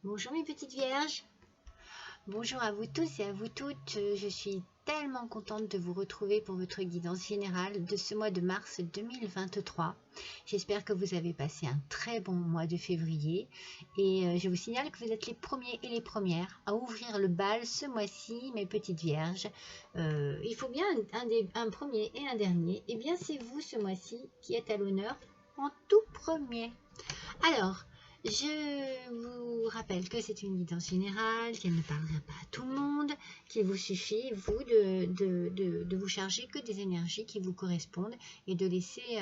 Bonjour mes petites vierges, bonjour à vous tous et à vous toutes. Je suis tellement contente de vous retrouver pour votre guidance générale de ce mois de mars 2023. J'espère que vous avez passé un très bon mois de février et je vous signale que vous êtes les premiers et les premières à ouvrir le bal ce mois-ci, mes petites vierges. Il faut bien un premier et un dernier. Et bien c'est vous ce mois-ci qui êtes à l'honneur en tout premier. Alors, je vous rappelle que c'est une guidance générale, qu'elle ne parlera pas à tout le monde, qu'il vous suffit, vous, de vous charger que des énergies qui vous correspondent et de laisser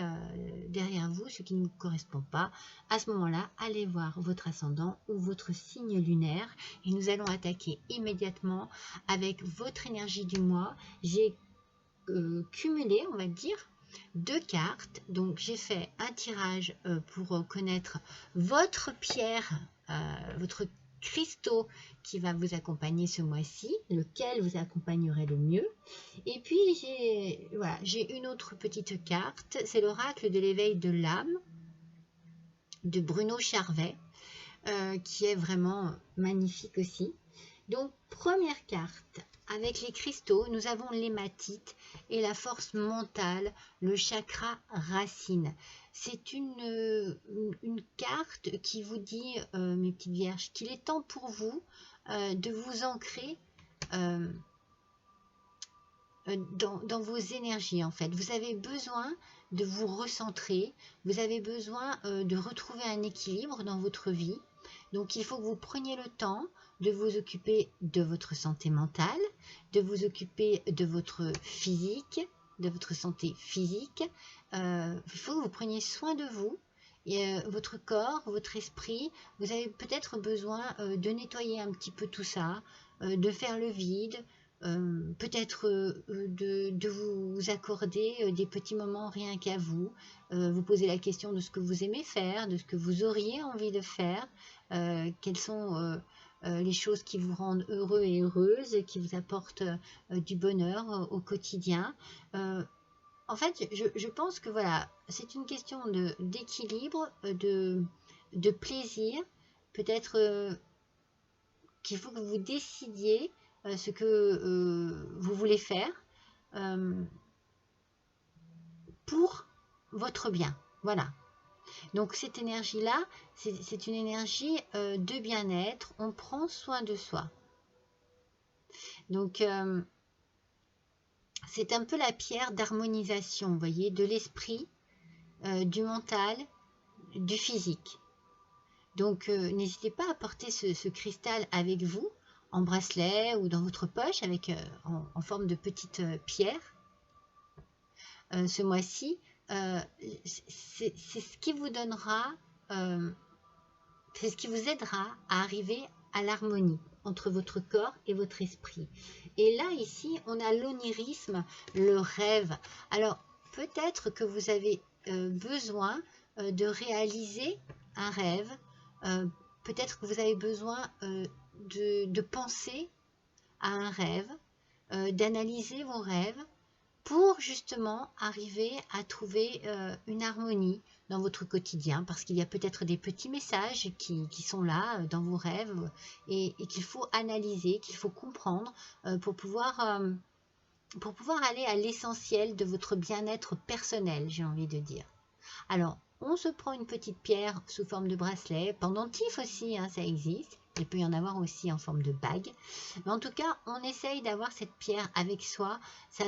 derrière vous ce qui ne vous correspond pas. À ce moment-là, allez voir votre ascendant ou votre signe lunaire et nous allons attaquer immédiatement avec votre énergie du mois. J'ai cumulé, on va dire, 2 cartes. Donc j'ai fait un tirage pour connaître votre pierre, votre cristaux qui va vous accompagner ce mois-ci, lequel vous accompagnerait le mieux. Et puis j'ai une autre petite carte, c'est l'oracle de l'éveil de l'âme de Bruno Charvet, qui est vraiment magnifique aussi. Donc première carte, avec les cristaux, nous avons l'hématite et la force mentale, le chakra racine. C'est une carte qui vous dit, mes petites vierges, qu'il est temps pour vous de vous ancrer dans vos énergies en fait. Vous avez besoin de vous recentrer, vous avez besoin de retrouver un équilibre dans votre vie. Donc il faut que vous preniez le temps de vous occuper de votre santé mentale, de vous occuper de votre physique, de votre santé physique. Il faut que vous preniez soin de vous, et, votre corps, votre esprit. Vous avez peut-être besoin de nettoyer un petit peu tout ça, de faire le vide, peut-être de vous accorder des petits moments rien qu'à vous, vous poser la question de ce que vous aimez faire, de ce que vous auriez envie de faire, quelles sont les choses qui vous rendent heureux et heureuse, qui vous apportent du bonheur au quotidien. En fait, je pense que voilà, c'est une question d'équilibre, de plaisir. Peut-être qu'il faut que vous décidiez ce que vous voulez faire pour votre bien. Voilà. Donc cette énergie-là, c'est une énergie de bien-être. On prend soin de soi. Donc c'est un peu la pierre d'harmonisation, vous voyez, de l'esprit, du mental, du physique. Donc n'hésitez pas à porter ce cristal avec vous, en bracelet ou dans votre poche, avec en forme de petite pierre. Ce mois-ci, c'est ce qui vous donnera, c'est ce qui vous aidera à arriver à l'harmonie entre votre corps et votre esprit. Et là, ici, on a l'onirisme, le rêve. Alors, peut-être que vous avez besoin de réaliser un rêve. Peut-être que vous avez besoin de penser à un rêve, d'analyser vos rêves pour justement arriver à trouver une harmonie dans votre quotidien, parce qu'il y a peut-être des petits messages qui sont là dans vos rêves et qu'il faut analyser, qu'il faut comprendre pour pouvoir aller à l'essentiel de votre bien-être personnel, j'ai envie de dire. Alors, on se prend une petite pierre sous forme de bracelet, pendentif aussi, hein, ça existe. Il peut y en avoir aussi en forme de bague. Mais en tout cas, on essaye d'avoir cette pierre avec soi. Ça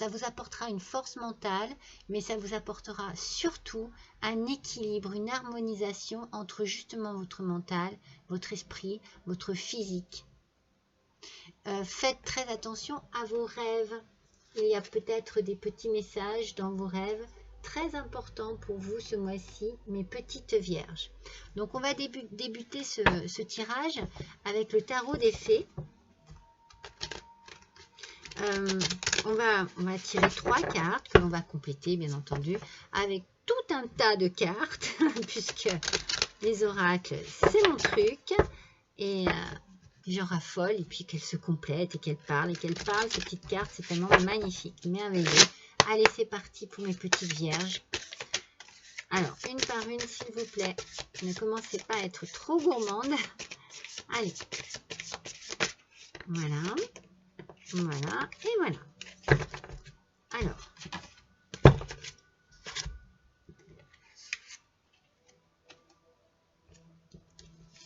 vous apportera une force mentale, mais ça vous apportera surtout un équilibre, une harmonisation entre justement votre mental, votre esprit, votre physique. Faites très attention à vos rêves. Il y a peut-être des petits messages dans vos rêves très importants pour vous ce mois-ci, mes petites vierges. Donc on va débuter ce tirage avec le tarot des fées. On va tirer 3 cartes que l'on va compléter bien entendu avec tout un tas de cartes puisque les oracles c'est mon truc et j'en raffole et puis qu'elles se complètent et qu'elles parlent ces petites cartes, c'est tellement magnifique, merveilleux. Allez, c'est parti pour mes petites vierges. Alors, une par une, s'il vous plaît. Ne commencez pas à être trop gourmande. Allez. Voilà. Voilà. Et voilà. Alors.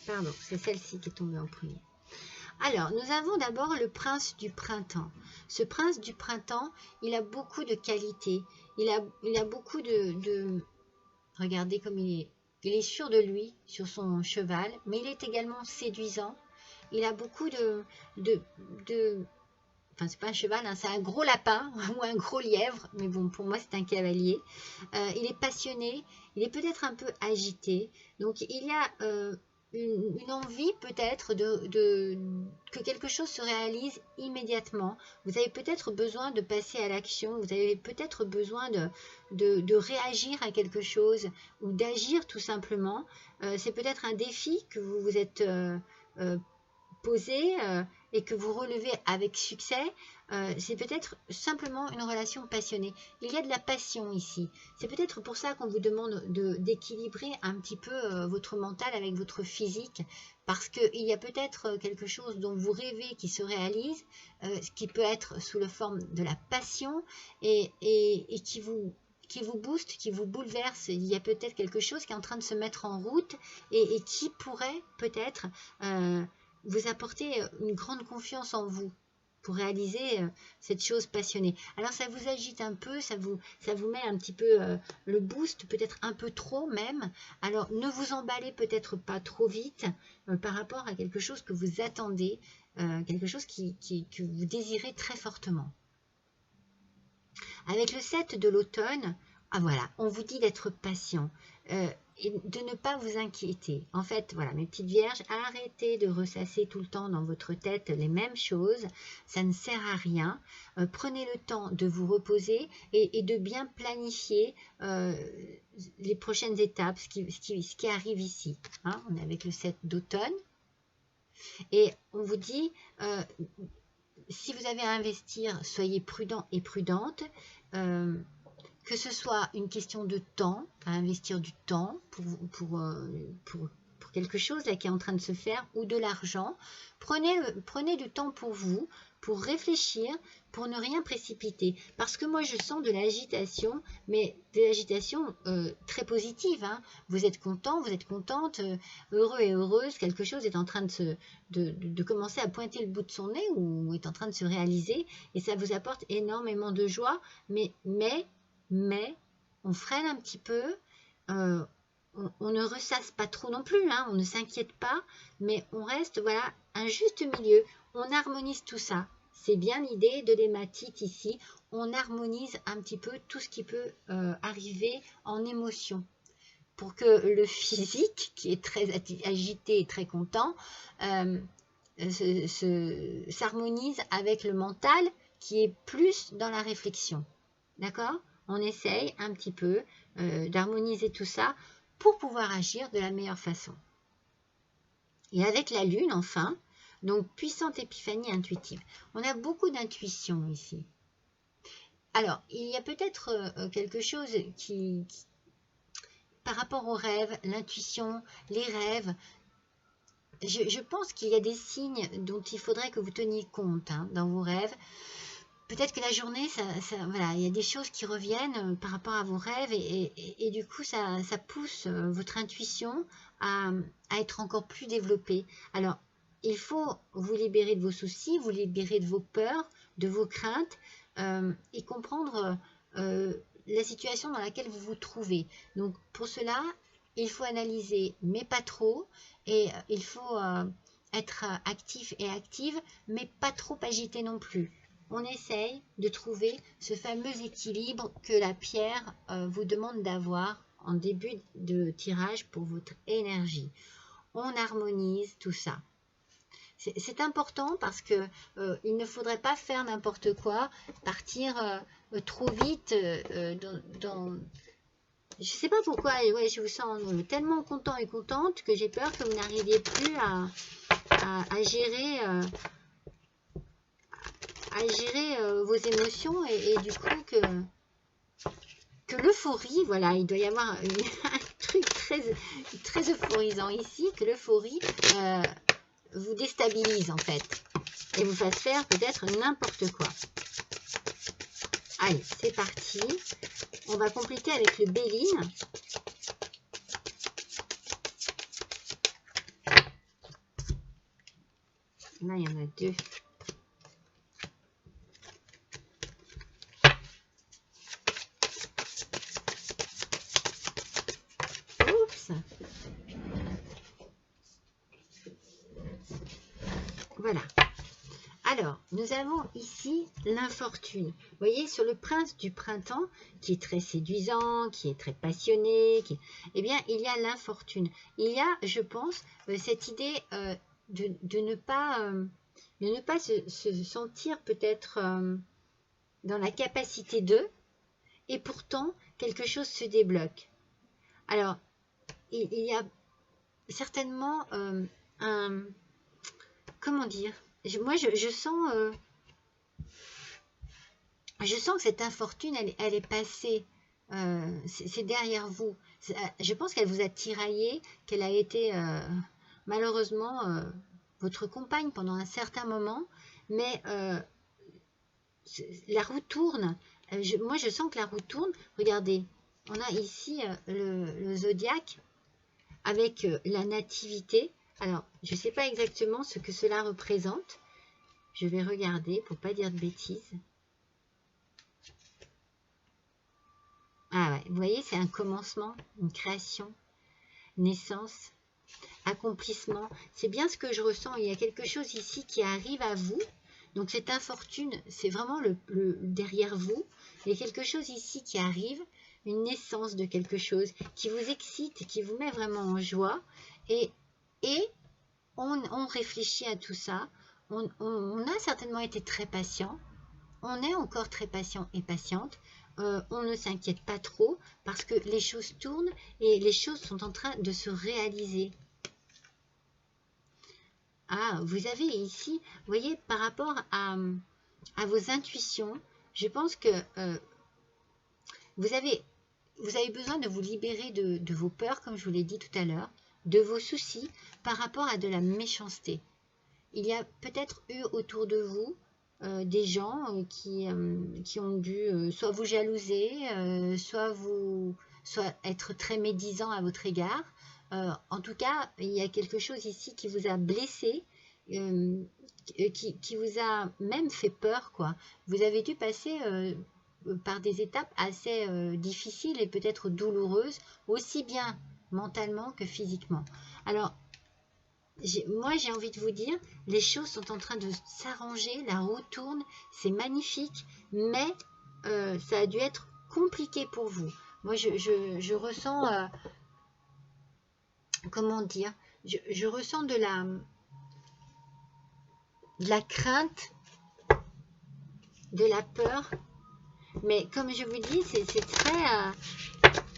Pardon, c'est celle-ci qui est tombée en premier. Alors, nous avons d'abord le prince du printemps. Ce prince du printemps, il a beaucoup de qualités. Il a beaucoup de... Regardez comme il est sûr de lui sur son cheval, mais il est également séduisant. Il a beaucoup enfin, c'est pas un cheval, hein, c'est un gros lapin ou un gros lièvre, mais bon, pour moi, c'est un cavalier. Il est passionné, il est peut-être un peu agité. Donc, il y a une envie peut-être que quelque chose se réalise immédiatement. Vous avez peut-être besoin de passer à l'action, vous avez peut-être besoin de réagir à quelque chose ou d'agir tout simplement. C'est peut-être un défi que vous vous êtes posé et que vous relevez avec succès. C'est peut-être simplement une relation passionnée. Il y a de la passion ici. C'est peut-être pour ça qu'on vous demande d'équilibrer un petit peu votre mental avec votre physique, parce qu'il y a peut-être quelque chose dont vous rêvez qui se réalise, ce qui peut être sous la forme de la passion et qui vous booste, qui vous bouleverse. Il y a peut-être quelque chose qui est en train de se mettre en route et qui pourrait peut-être vous apporter une grande confiance en vous pour réaliser cette chose passionnée. Alors ça vous agite un peu, ça vous met un petit peu le boost, peut-être un peu trop même. Alors ne vous emballez peut-être pas trop vite par rapport à quelque chose que vous attendez, quelque chose que vous désirez très fortement. Avec le 7 de l'automne, ah voilà, on vous dit d'être patient. Et de ne pas vous inquiéter. En fait, voilà, mes petites vierges, arrêtez de ressasser tout le temps dans votre tête les mêmes choses. Ça ne sert à rien. Prenez le temps de vous reposer et de bien planifier les prochaines étapes, ce qui arrive ici. Hein, on est avec le 7 d'automne. Et on vous dit, si vous avez à investir, soyez prudent et prudente. Que ce soit une question de temps, à investir du temps pour quelque chose là, qui est en train de se faire, ou de l'argent. Prenez du temps pour vous, pour réfléchir, pour ne rien précipiter. Parce que moi, je sens de l'agitation, mais de l'agitation très positive. Hein. Vous êtes content, vous êtes contente, heureux et heureuse. Quelque chose est en train de commencer à pointer le bout de son nez ou est en train de se réaliser. Et ça vous apporte énormément de joie, mais on freine un petit peu, on ne ressasse pas trop non plus, hein, on ne s'inquiète pas, mais on reste, voilà, un juste milieu. On harmonise tout ça. C'est bien l'idée de l'hématite ici. On harmonise un petit peu tout ce qui peut arriver en émotion, pour que le physique, qui est très agité et très content, s'harmonise avec le mental, qui est plus dans la réflexion. D'accord ? On essaye un petit peu d'harmoniser tout ça pour pouvoir agir de la meilleure façon. Et avec la lune, enfin, donc puissante épiphanie intuitive. On a beaucoup d'intuition ici. Alors, il y a peut-être quelque chose qui, par rapport aux rêves, l'intuition, les rêves, je pense qu'il y a des signes dont il faudrait que vous teniez compte hein, dans vos rêves. Peut-être que la journée, voilà, il y a des choses qui reviennent par rapport à vos rêves et du coup, ça pousse votre intuition à être encore plus développée. Alors, il faut vous libérer de vos soucis, vous libérer de vos peurs, de vos craintes et comprendre la situation dans laquelle vous vous trouvez. Donc, pour cela, il faut analyser, mais pas trop, et il faut être actif et active, mais pas trop agité non plus. On essaye de trouver ce fameux équilibre que la pierre vous demande d'avoir en début de tirage pour votre énergie. On harmonise tout ça. C'est important parce que il ne faudrait pas faire n'importe quoi, partir trop vite dans... Je ne sais pas pourquoi, ouais, je vous sens tellement content et contente que j'ai peur que vous n'arriviez plus à gérer... vos émotions et du coup que l'euphorie, voilà, il doit y avoir un truc très euphorisant ici, que l'euphorie vous déstabilise en fait et vous fasse faire peut-être n'importe quoi. Allez, c'est parti. On va compléter avec le Béline. Là, il y en a deux. Oups. Voilà. Alors, nous avons ici l'infortune. Vous voyez, sur le prince du printemps, qui est très séduisant, qui est très passionné, eh bien, il y a l'infortune. Il y a, je pense, cette idée de ne pas se sentir peut-être dans la capacité d'eux, et pourtant, quelque chose se débloque. Alors, il y a certainement un... Comment dire? Moi, je sens que cette infortune, elle est passée. C'est derrière vous. Je pense qu'elle vous a tiraillé, qu'elle a été malheureusement votre compagne pendant un certain moment, mais la roue tourne. Moi, je sens que la roue tourne. Regardez, on a ici le zodiaque avec la nativité. Alors, je ne sais pas exactement ce que cela représente. Je vais regarder pour ne pas dire de bêtises. Ah ouais, vous voyez, c'est un commencement, une création, naissance, accomplissement. C'est bien ce que je ressens. Il y a quelque chose ici qui arrive à vous. Donc cette infortune, c'est vraiment le derrière vous. Il y a quelque chose ici qui arrive, une naissance de quelque chose qui vous excite, qui vous met vraiment en joie. Et on réfléchit à tout ça. On a certainement été très patient. On est encore très patient et patiente. On ne s'inquiète pas trop parce que les choses tournent et les choses sont en train de se réaliser. Ah, vous avez ici, vous voyez, par rapport à vos intuitions, je pense que vous avez besoin de vous libérer de vos peurs, comme je vous l'ai dit tout à l'heure, de vos soucis par rapport à de la méchanceté. Il y a peut-être eu autour de vous des gens qui ont dû soit vous jalouser, soit être très médisants à votre égard. En tout cas, il y a quelque chose ici qui vous a blessé, qui vous a même fait peur, quoi. Vous avez dû passer par des étapes assez difficiles et peut-être douloureuses, aussi bien mentalement que physiquement. Alors, moi, j'ai envie de vous dire, les choses sont en train de s'arranger, la roue tourne, c'est magnifique, mais ça a dû être compliqué pour vous. Moi, je ressens, comment dire, je ressens de la crainte, de la peur, mais comme je vous dis, c'est très...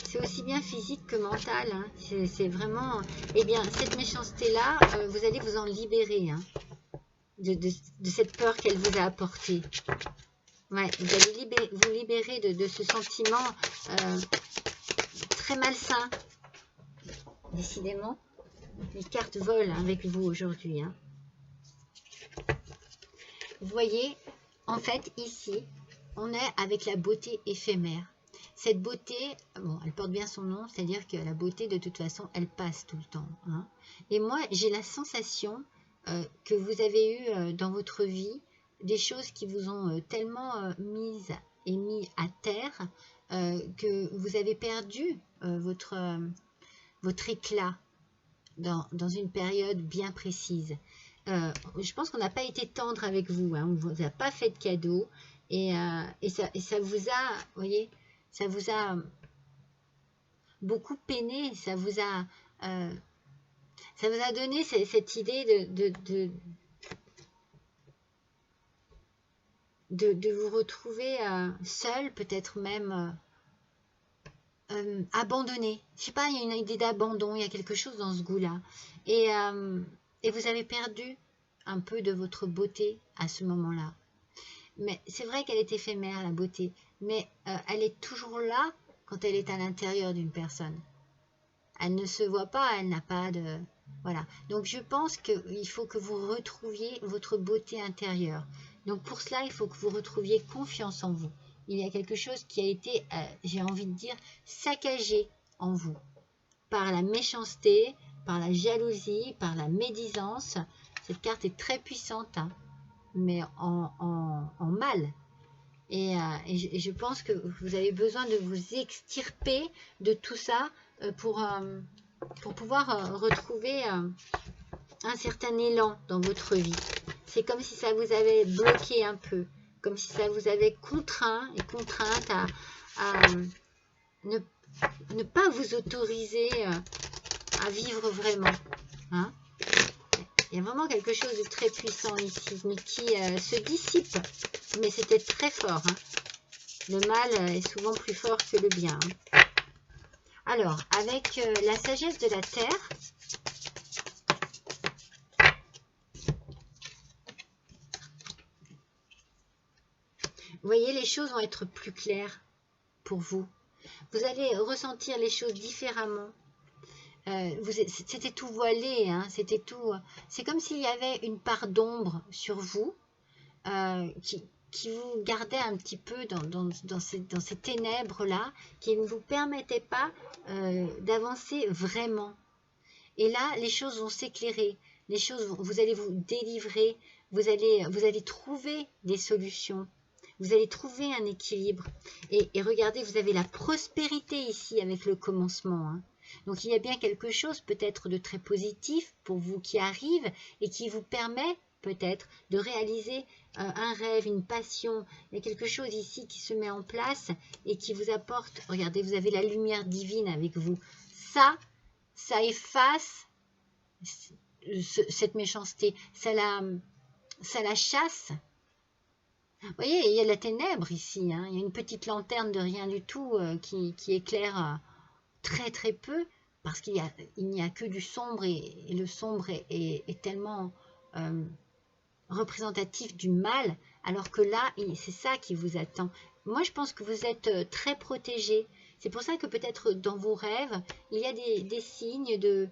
c'est aussi bien physique que mental. Hein. C'est vraiment... Eh bien, cette méchanceté-là, vous allez vous en libérer hein, de cette peur qu'elle vous a apportée. Ouais, vous allez vous libérer de ce sentiment très malsain. Décidément, les cartes volent avec vous aujourd'hui. Hein. Vous voyez, en fait, ici, on est avec la beauté éphémère. Cette beauté, bon, elle porte bien son nom, c'est-à-dire que la beauté, de toute façon, elle passe tout le temps. Hein. Et moi, j'ai la sensation que vous avez eu dans votre vie des choses qui vous ont tellement mis à terre que vous avez perdu votre éclat dans une période bien précise. Je pense qu'on n'a pas été tendre avec vous, hein, on ne vous a pas fait de cadeau et ça vous a, vous voyez, ça vous a beaucoup peiné, ça vous a donné cette idée de vous retrouver seul, peut-être même abandonné. Je sais pas, il y a une idée d'abandon, il y a quelque chose dans ce goût-là. Et vous avez perdu un peu de votre beauté à ce moment-là. Mais c'est vrai qu'elle est éphémère, la beauté. Mais elle est toujours là quand elle est à l'intérieur d'une personne. Elle ne se voit pas, elle n'a pas de... Voilà. Donc je pense qu'il faut que vous retrouviez votre beauté intérieure. Donc pour cela, il faut que vous retrouviez confiance en vous. Il y a quelque chose qui a été, j'ai envie de dire, saccagé en vous. Par la méchanceté, par la jalousie, par la médisance. Cette carte est très puissante, hein, mais en mal. Et je pense que vous avez besoin de vous extirper de tout ça pour pouvoir retrouver un certain élan dans votre vie. C'est comme si ça vous avait bloqué un peu, comme si ça vous avait contraint et contrainte à ne pas vous autoriser à vivre vraiment. Hein? Il y a vraiment quelque chose de très puissant ici, mais qui se dissipe. Mais c'était très fort. Hein? Le mal est souvent plus fort que le bien. Hein? Alors, avec la sagesse de la terre, vous voyez, les choses vont être plus claires pour vous. Vous allez ressentir les choses différemment. C'était tout voilé, hein, c'était tout. C'est comme s'il y avait une part d'ombre sur vous qui vous gardait un petit peu dans ces ténèbres-là, qui ne vous permettait pas d'avancer vraiment. Et là, les choses vont s'éclairer, les choses, vous allez vous délivrer, vous allez trouver des solutions. Vous allez trouver un équilibre. Et regardez, vous avez la prospérité ici avec le commencement. Hein. Donc, il y a bien quelque chose peut-être de très positif pour vous qui arrive et qui vous permet peut-être de réaliser un rêve, une passion. Il y a quelque chose ici qui se met en place et qui vous apporte. Regardez, vous avez la lumière divine avec vous. Ça efface cette méchanceté. Ça la chasse. Vous voyez, il y a la ténèbre ici, hein. Il y a une petite lanterne de rien du tout qui éclaire très très peu, parce qu'il n'y a que du sombre, et le sombre est tellement représentatif du mal, alors que là, c'est ça qui vous attend. Moi, je pense que vous êtes très protégé. C'est pour ça que peut-être dans vos rêves, il y a des signes de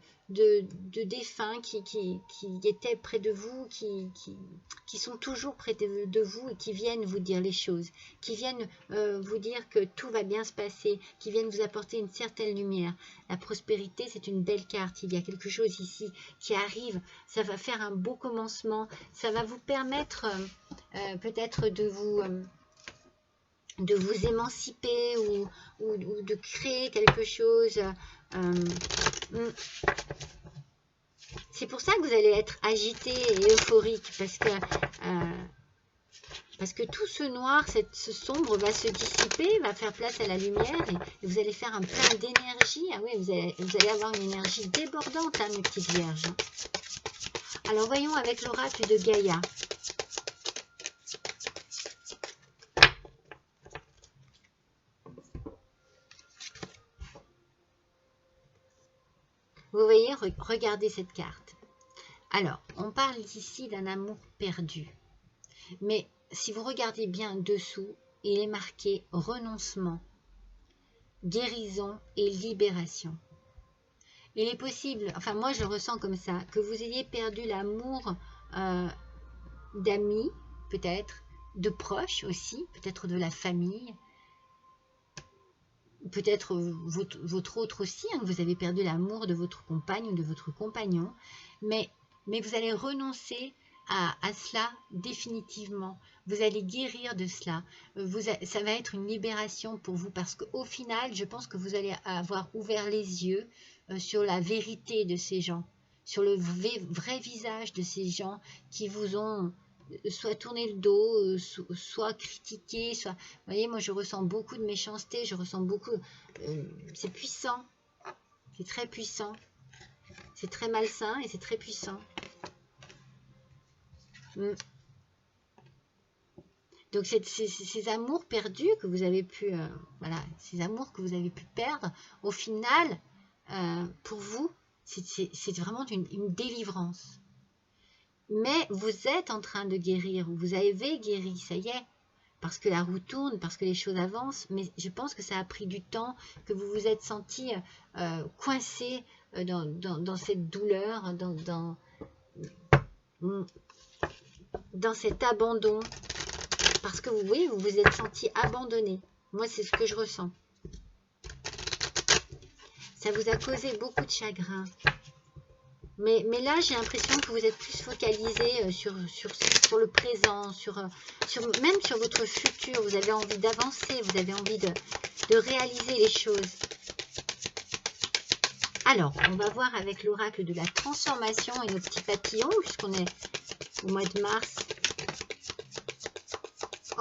défunts qui étaient près de vous, qui sont toujours près de vous et qui viennent vous dire les choses, qui viennent vous dire que tout va bien se passer, qui viennent vous apporter une certaine lumière. La prospérité, c'est une belle carte. Il y a quelque chose ici qui arrive. Ça va faire un beau commencement. Ça va vous permettre peut-être de vous émanciper ou de créer quelque chose. C'est pour ça que vous allez être agité et euphorique, parce que tout ce noir, ce sombre va se dissiper, va faire place à la lumière, et vous allez faire un plein d'énergie. Ah oui, vous allez avoir une énergie débordante, hein, mes petites vierges. Alors voyons avec l'oracle de Gaïa. Vous voyez, regardez cette carte. Alors, on parle ici d'un amour perdu. Mais si vous regardez bien dessous, il est marqué renoncement, guérison et libération. Il est possible, enfin moi je le ressens comme ça, que vous ayez perdu l'amour d'amis, peut-être, de proches aussi, peut-être de la famille, peut-être votre autre aussi, hein, vous avez perdu l'amour de votre compagne ou de votre compagnon, mais vous allez renoncer à cela définitivement. Vous allez guérir de cela. Ça va être une libération pour vous, parce qu'au final, je pense que vous allez avoir ouvert les yeux sur la vérité de ces gens, sur le vrai visage de ces gens qui vous ont soit tourné le dos, soit critiqué, soit... Vous voyez, moi je ressens beaucoup de méchanceté, je ressens beaucoup... c'est puissant, c'est très puissant, c'est très malsain et c'est très puissant. Donc ces amours perdus que vous avez pu... voilà, ces amours que vous avez pu perdre, au final, pour vous, c'est vraiment une délivrance. Mais vous êtes en train de guérir, vous avez guéri, ça y est. parce que la roue tourne, parce que les choses avancent, mais je pense que ça a pris du temps, que vous vous êtes senti coincé dans cette douleur, dans cet abandon, parce que vous voyez, vous vous êtes senti abandonné. Moi, c'est ce que je ressens. Ça vous a causé beaucoup de chagrin. Mais là, j'ai l'impression que vous êtes plus focalisé sur le présent, même sur votre futur. Vous avez envie d'avancer, vous avez envie de réaliser les choses. Alors, on va voir avec l'oracle de la transformation et nos petits papillons, puisqu'on est au mois de mars.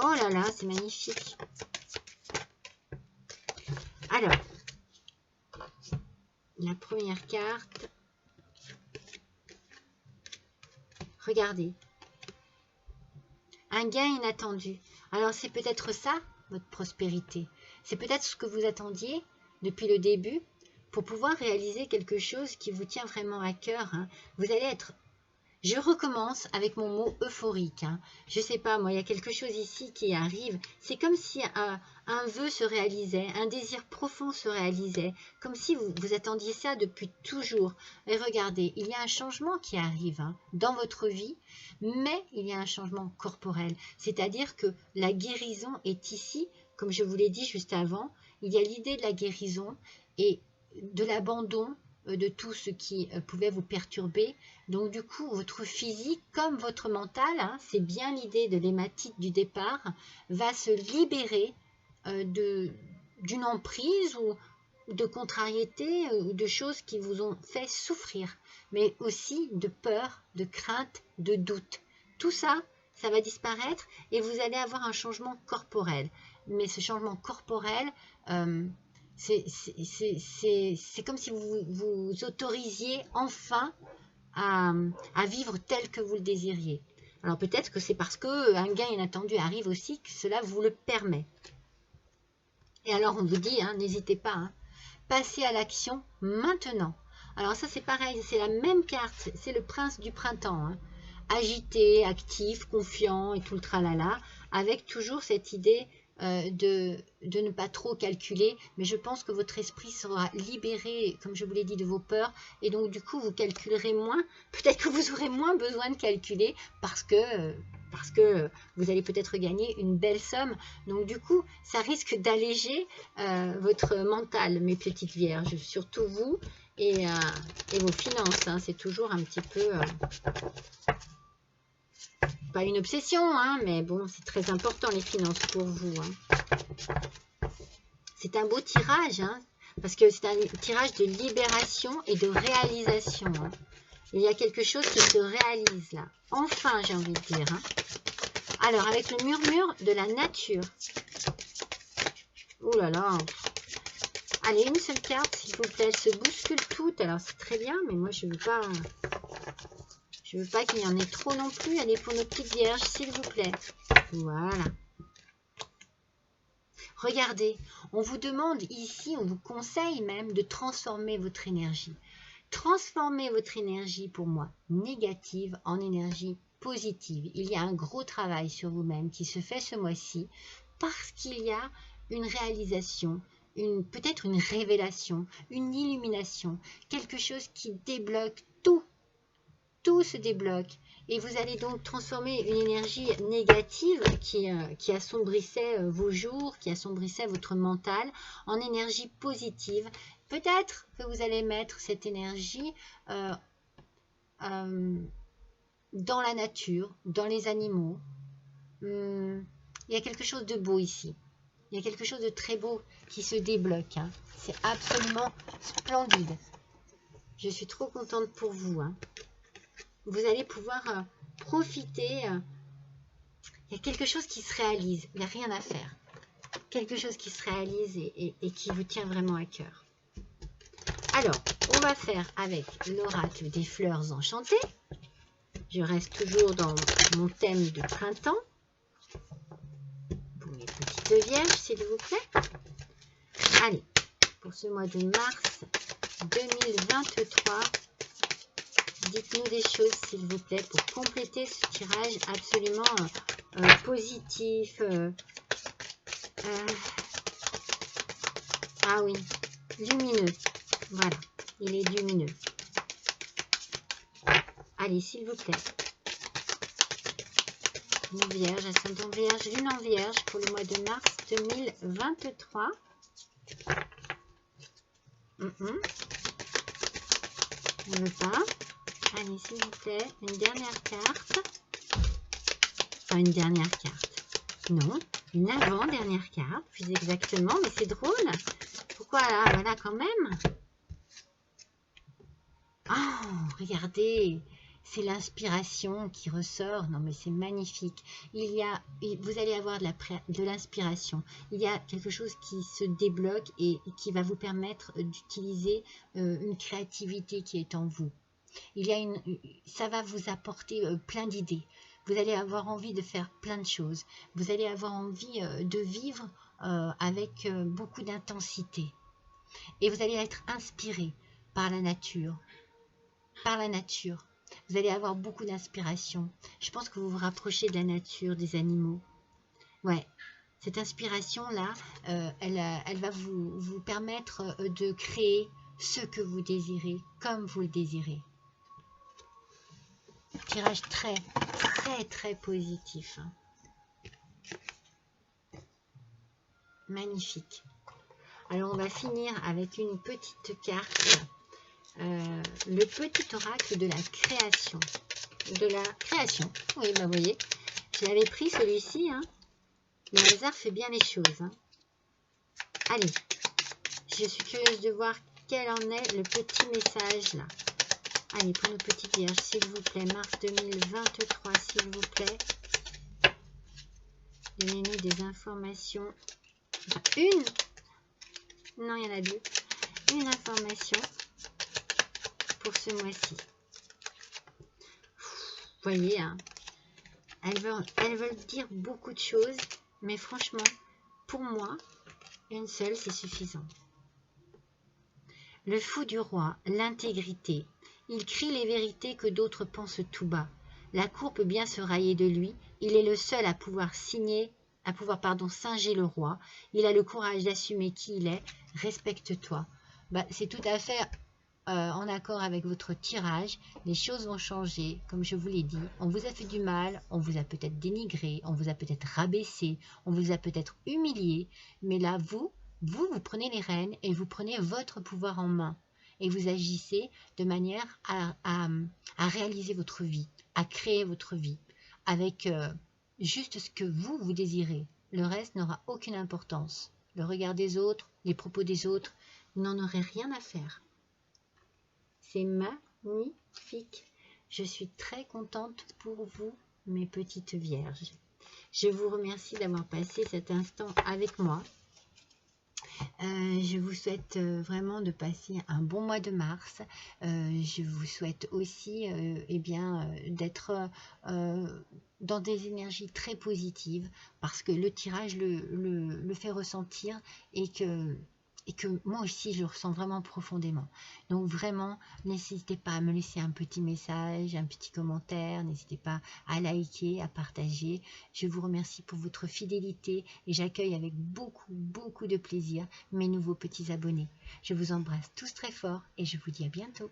Oh là là, c'est magnifique. Alors, la première carte. Regardez. Un gain inattendu. Alors, c'est peut-être ça, votre prospérité. C'est peut-être ce que vous attendiez depuis le début pour pouvoir réaliser quelque chose qui vous tient vraiment à cœur. Hein. Vous allez être... Je recommence avec mon mot euphorique. Hein. Je ne sais pas, moi, il y a quelque chose ici qui arrive. C'est comme si un vœu se réalisait, un désir profond se réalisait, comme si vous attendiez ça depuis toujours. Et regardez, il y a un changement qui arrive dans votre vie, mais il y a un changement corporel. C'est-à-dire que la guérison est ici, comme je vous l'ai dit juste avant. Il y a l'idée de la guérison et de l'abandon de tout ce qui pouvait vous perturber. Donc du coup, votre physique comme votre mental, hein, c'est bien l'idée de l'hématite du départ, va se libérer d'une emprise ou de contrariété ou de choses qui vous ont fait souffrir, mais aussi de peur, de crainte, de doute. Tout ça, ça va disparaître et vous allez avoir un changement corporel. Mais ce changement corporel, c'est comme si vous autorisiez enfin à vivre tel que vous le désiriez. Alors peut-être que c'est parce qu'un gain inattendu arrive aussi que cela vous le permet. Et alors on vous dit, hein, n'hésitez pas, hein, passez à l'action maintenant. Alors ça c'est pareil, c'est la même carte, c'est le prince du printemps. Hein. Agité, actif, confiant et tout le tralala, avec toujours cette idée de ne pas trop calculer, mais je pense que votre esprit sera libéré, comme je vous l'ai dit, de vos peurs, et donc du coup vous calculerez moins, peut-être que vous aurez moins besoin de calculer, parce que vous allez peut-être gagner une belle somme, donc du coup ça risque d'alléger votre mental, mes petites vierges, surtout vous, et vos finances, hein, c'est toujours un petit peu... pas une obsession, hein, mais bon, c'est très important les finances pour vous. Hein. C'est un beau tirage, hein, parce que c'est un tirage de libération et de réalisation. Hein. Il y a quelque chose qui se réalise là. Enfin, j'ai envie de dire. Hein. Alors, avec le murmure de la nature. Oh là là. Allez, une seule carte, s'il vous plaît. Elle se bouscule toutes. Alors, c'est très bien, mais moi, je ne veux pas... Je ne veux pas qu'il y en ait trop non plus. Allez, pour nos petites vierges, s'il vous plaît. Voilà. Regardez, on vous demande ici, on vous conseille même de transformer votre énergie. Transformez votre énergie, pour moi, négative en énergie positive. Il y a un gros travail sur vous-même qui se fait ce mois-ci parce qu'il y a une réalisation, peut-être une révélation, une illumination, quelque chose qui débloque tout. Tout se débloque et vous allez donc transformer une énergie négative qui assombrissait vos jours, qui assombrissait votre mental en énergie positive. Peut-être que vous allez mettre cette énergie dans la nature, dans les animaux. Il y a quelque chose de beau ici. Il y a quelque chose de très beau qui se débloque. Hein. C'est absolument splendide. Je suis trop contente pour vous. Hein. Vous allez pouvoir profiter. Il y a quelque chose qui se réalise. Il n'y a rien à faire. Quelque chose qui se réalise et qui vous tient vraiment à cœur. Alors, on va faire avec l'oracle des fleurs enchantées. Je reste toujours dans mon thème de printemps. Pour mes petites vierges, s'il vous plaît. Allez, pour ce mois de mars 2023, dites-nous des choses, s'il vous plaît, pour compléter ce tirage absolument positif. Ah oui, lumineux. Voilà, il est lumineux. Allez, s'il vous plaît. Une vierge, ascendant vierge, lune en vierge pour le mois de mars 2023. On ne veut pas. Allez, s'il vous plaît, une dernière carte. Enfin, une dernière carte. Non, une avant-dernière carte, plus exactement, mais c'est drôle. Pourquoi là? Voilà, quand même. Oh, regardez, c'est l'inspiration qui ressort. Non, mais c'est magnifique. Vous allez avoir de l'inspiration. Il y a quelque chose qui se débloque et qui va vous permettre d'utiliser une créativité qui est en vous. Ça va vous apporter plein d'idées. Vous allez avoir envie de faire plein de choses. Vous allez avoir envie de vivre avec beaucoup d'intensité. Et vous allez être inspiré par la nature. Par la nature. Vous allez avoir beaucoup d'inspiration. Je pense que vous vous rapprochez de la nature, des animaux. Ouais, cette inspiration-là, elle va vous permettre de créer ce que vous désirez, comme vous le désirez. Tirage très, très, très positif. Magnifique. Alors, on va finir avec une petite carte. Le petit oracle de la création. De la création. Oui, bah vous voyez, je l'avais pris celui-ci. Hein. Le hasard fait bien les choses. Hein. Allez, je suis curieuse de voir quel en est le petit message là. Allez, pour nos petites vierges, s'il vous plaît. Mars 2023, s'il vous plaît. Donnez-nous des informations. Enfin, une. Non, il y en a deux. Une information pour ce mois-ci. Vous voyez, hein, elles veulent dire beaucoup de choses, mais franchement, pour moi, une seule, c'est suffisant. Le fou du roi, l'intégrité. Il crie les vérités que d'autres pensent tout bas. La cour peut bien se railler de lui. Il est le seul à pouvoir singer le roi. Il a le courage d'assumer qui il est. Respecte-toi. Bah, c'est tout à fait en accord avec votre tirage. Les choses vont changer, comme je vous l'ai dit. On vous a fait du mal, on vous a peut-être dénigré, on vous a peut-être rabaissé, on vous a peut-être humilié. Mais là, vous prenez les rênes et vous prenez votre pouvoir en main. Et vous agissez de manière à réaliser votre vie, à créer votre vie, avec juste ce que vous désirez. Le reste n'aura aucune importance. Le regard des autres, les propos des autres, vous n'en aurez rien à faire. C'est magnifique. Je suis très contente pour vous, mes petites vierges. Je vous remercie d'avoir passé cet instant avec moi. Je vous souhaite vraiment de passer un bon mois de mars. Je vous souhaite aussi d'être dans des énergies très positives parce que le tirage le fait ressentir et que moi aussi je le ressens vraiment profondément. Donc vraiment, n'hésitez pas à me laisser un petit message, un petit commentaire, n'hésitez pas à liker, à partager. Je vous remercie pour votre fidélité et j'accueille avec beaucoup de plaisir mes nouveaux petits abonnés. Je vous embrasse tous très fort et je vous dis à bientôt.